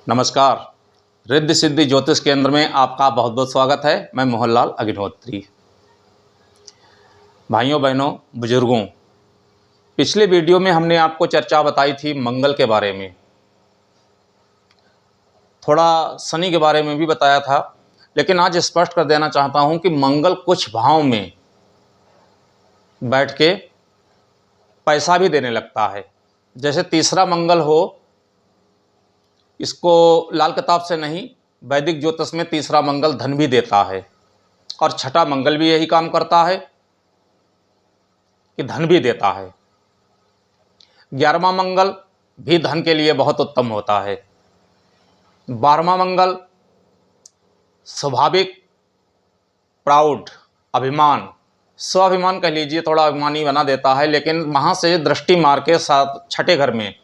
नमस्कार। रिद्धि सिद्धि ज्योतिष केंद्र में आपका बहुत बहुत स्वागत है। मैं मोहनलाल अग्निहोत्री। भाइयों बहनों बुजुर्गों, पिछले वीडियो में हमने आपको चर्चा बताई थी मंगल के बारे में, थोड़ा शनि के बारे में भी बताया था, लेकिन आज स्पष्ट कर देना चाहता हूं कि मंगल कुछ भाव में बैठ के पैसा भी देने लगता है। जैसे तीसरा मंगल हो, इसको लाल किताब से नहीं, वैदिक ज्योतिष में तीसरा मंगल धन भी देता है, और छठा मंगल भी यही काम करता है कि धन भी देता है। 11वां मंगल भी धन के लिए बहुत उत्तम होता है। 12वां मंगल स्वाभाविक प्राउड, अभिमान, स्वाभिमान कह लीजिए, थोड़ा अभिमानी बना देता है, लेकिन वहां से दृष्टि मार के साथ छठे घर में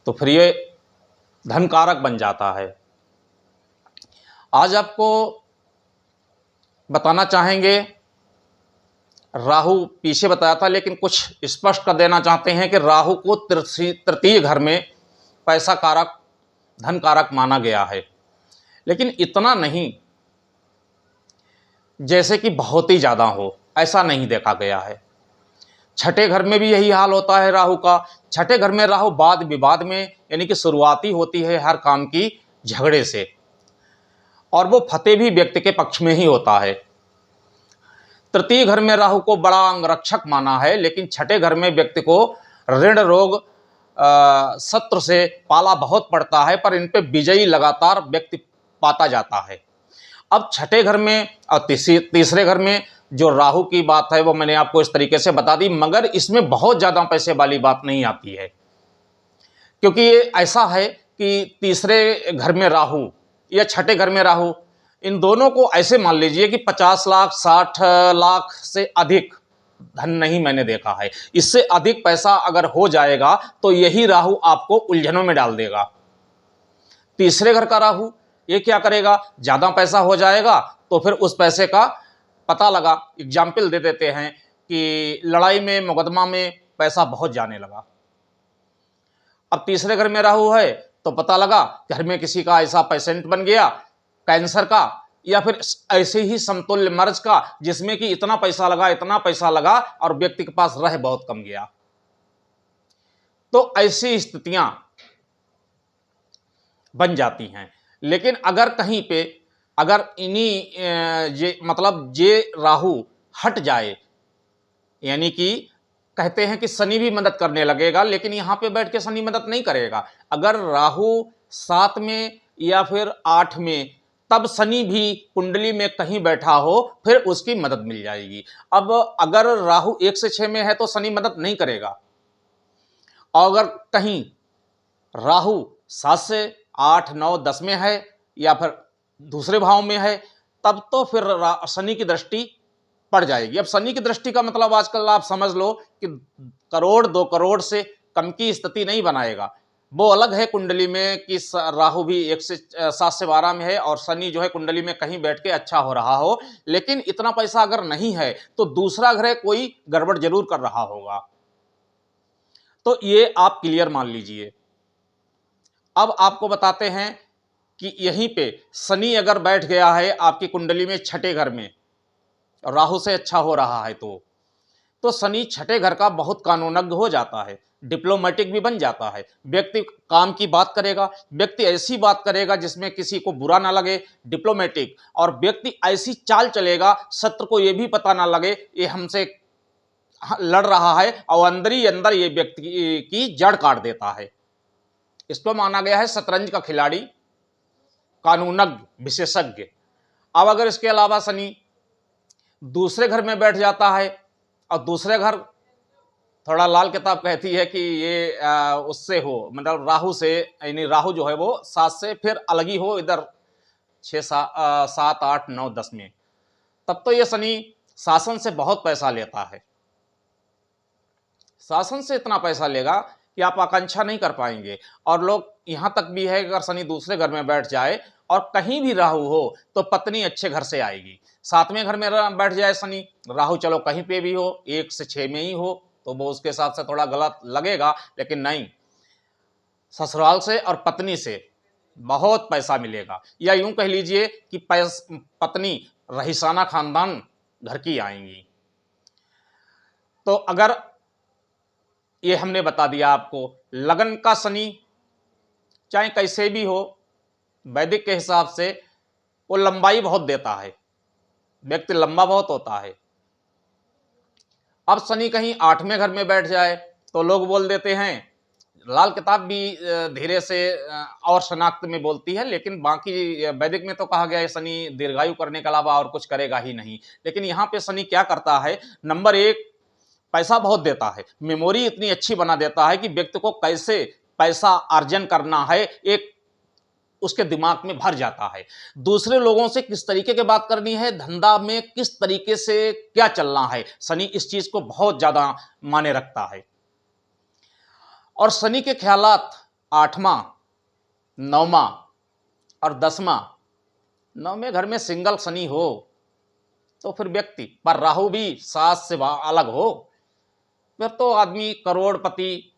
तो फिर ये धन कारक बन जाता है। आज आपको बताना चाहेंगे, राहु पीछे बताया था लेकिन कुछ स्पष्ट कर देना चाहते हैं कि राहु को तृतीय घर में पैसा कारक, धन कारक माना गया है, लेकिन इतना नहीं जैसे कि बहुत ही ज़्यादा हो, ऐसा नहीं देखा गया है। छठे घर में भी यही हाल होता है राहु का। छठे घर में राहु वाद विवाद में, यानी कि शुरुआती होती है हर काम की झगड़े से, और वो फतेह भी व्यक्ति के पक्ष में ही होता है। तृतीय घर में राहु को बड़ा अंगरक्षक माना है, लेकिन छठे घर में व्यक्ति को ऋण रोग शत्रु से पाला बहुत पड़ता है, पर इन पे विजयी लगातार व्यक्ति पाता जाता है। अब छठे घर में और तीसरे घर में जो राहु की बात है वो मैंने आपको इस तरीके से बता दी, मगर इसमें बहुत ज़्यादा पैसे वाली बात नहीं आती है, क्योंकि ये ऐसा है कि तीसरे घर में राहु या छठे घर में राहु, इन दोनों को ऐसे मान लीजिए कि 50 लाख 60 लाख से अधिक धन नहीं मैंने देखा है। इससे अधिक पैसा अगर हो जाएगा तो यही राहु आपको उलझनों में डाल देगा। तीसरे घर का राहु ये क्या करेगा, ज़्यादा पैसा हो जाएगा तो फिर उस पैसे का पता लगा, एग्जाम्पल दे देते हैं कि लड़ाई में, मुकदमा में पैसा बहुत जाने लगा। अब तीसरे घर में राहु है तो पता लगा घर में किसी का ऐसा पेशेंट बन गया कैंसर का, या फिर ऐसे ही समतुल्य मर्ज का, जिसमें कि इतना पैसा लगा और व्यक्ति के पास रह बहुत कम गया। तो ऐसी स्थितियां बन जाती हैं। लेकिन अगर कहीं पे अगर ये राहु हट जाए, यानी कि कहते हैं कि शनि भी मदद करने लगेगा, लेकिन यहां पे बैठ के शनि मदद नहीं करेगा। अगर राहु 7 में या फिर 8 में, तब शनि भी कुंडली में कहीं बैठा हो, फिर उसकी मदद मिल जाएगी। अब अगर राहु 1 से 6 में है तो शनि मदद नहीं करेगा, और अगर कहीं राहु 7 से 8 9 10 में है या फिर दूसरे भाव में है, तब तो फिर शनि की दृष्टि पड़ जाएगी। अब शनि की दृष्टि का मतलब आजकल आप समझ लो कि करोड़ 2 करोड़ से कम की स्थिति नहीं बनाएगा। वो अलग है कुंडली में कि राहु भी 7 से 12 में है और शनि जो है कुंडली में कहीं बैठ के अच्छा हो रहा हो, लेकिन इतना पैसा अगर नहीं है तो दूसरा ग्रह कोई गड़बड़ जरूर कर रहा होगा। तो ये आप क्लियर मान लीजिए। अब आपको बताते हैं कि यहीं पे शनि अगर बैठ गया है आपकी कुंडली में छठे घर में, राहु से अच्छा हो रहा है, तो शनि छठे घर का बहुत कानूनज्ञ हो जाता है, डिप्लोमेटिक भी बन जाता है। व्यक्ति काम की बात करेगा, व्यक्ति ऐसी बात करेगा जिसमें किसी को बुरा ना लगे, डिप्लोमेटिक, और व्यक्ति ऐसी चाल चलेगा शत्रु को यह भी पता ना लगे ये हमसे लड़ रहा है, और अंदर ही अंदर ये व्यक्ति की जड़ काट देता है। इसको माना गया है शतरंज का खिलाड़ी, कानूनज्ञ, विशेषज्ञ। अब अगर इसके अलावा शनि दूसरे घर में बैठ जाता है, और दूसरे घर थोड़ा लाल किताब कहती है कि ये उससे हो, मतलब राहु से, यानी राहु जो है वो 7 से फिर अलग ही हो, इधर 6 7 8 9 10 में, तब तो ये शनि शासन से बहुत पैसा लेता है। शासन से इतना पैसा लेगा कि आप आकांक्षा नहीं कर पाएंगे। और लोग यहां तक भी है कि अगर शनि दूसरे घर में बैठ जाए और कहीं भी राहु हो तो पत्नी अच्छे घर से आएगी। 7वें घर में बैठ जाए शनि, राहु चलो कहीं पे भी हो, 1 से 6 में ही हो, तो वो उसके साथ से थोड़ा गलत लगेगा, लेकिन नहीं, ससुराल से और पत्नी से बहुत पैसा मिलेगा, या यूं कह लीजिए कि पत्नी रईसाना खानदान घर की आएंगी। तो अगर ये हमने बता दिया आपको, लगन का शनि चाहे कैसे भी हो, वैदिक के हिसाब से वो लंबाई बहुत देता है, व्यक्ति लंबा बहुत होता है। अब शनि कहीं 8वें घर में बैठ जाए तो लोग बोल देते हैं, लाल किताब भी धीरे से और शनाख्त में बोलती है, लेकिन बाकी वैदिक में तो कहा गया है शनि दीर्घायु करने के अलावा और कुछ करेगा ही नहीं। लेकिन यहाँ पे शनि क्या करता है, नंबर 1 पैसा बहुत देता है, मेमोरी इतनी अच्छी बना देता है कि व्यक्ति को कैसे पैसा अर्जन करना है एक उसके दिमाग में भर जाता है। दूसरे लोगों से किस तरीके की बात करनी है, धंधा में किस तरीके से क्या चलना है, शनि इस चीज को बहुत ज्यादा माने रखता है। और शनि के ख्यालात 8वां, 9वां और 10वां, 9वें घर में सिंगल शनि हो तो फिर व्यक्ति पर, राहु भी 7 से अलग हो, फिर तो आदमी करोड़पति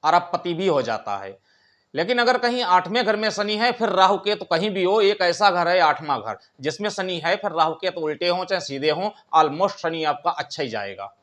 अरबपति भी हो जाता है। लेकिन अगर कहीं 8वें घर में शनि है, फिर राहु केतु कहीं भी हो, एक ऐसा घर है 8वां घर जिसमें शनि है, फिर राहु केतु उल्टे हों चाहे सीधे हों, ऑलमोस्ट शनि आपका अच्छा ही जाएगा।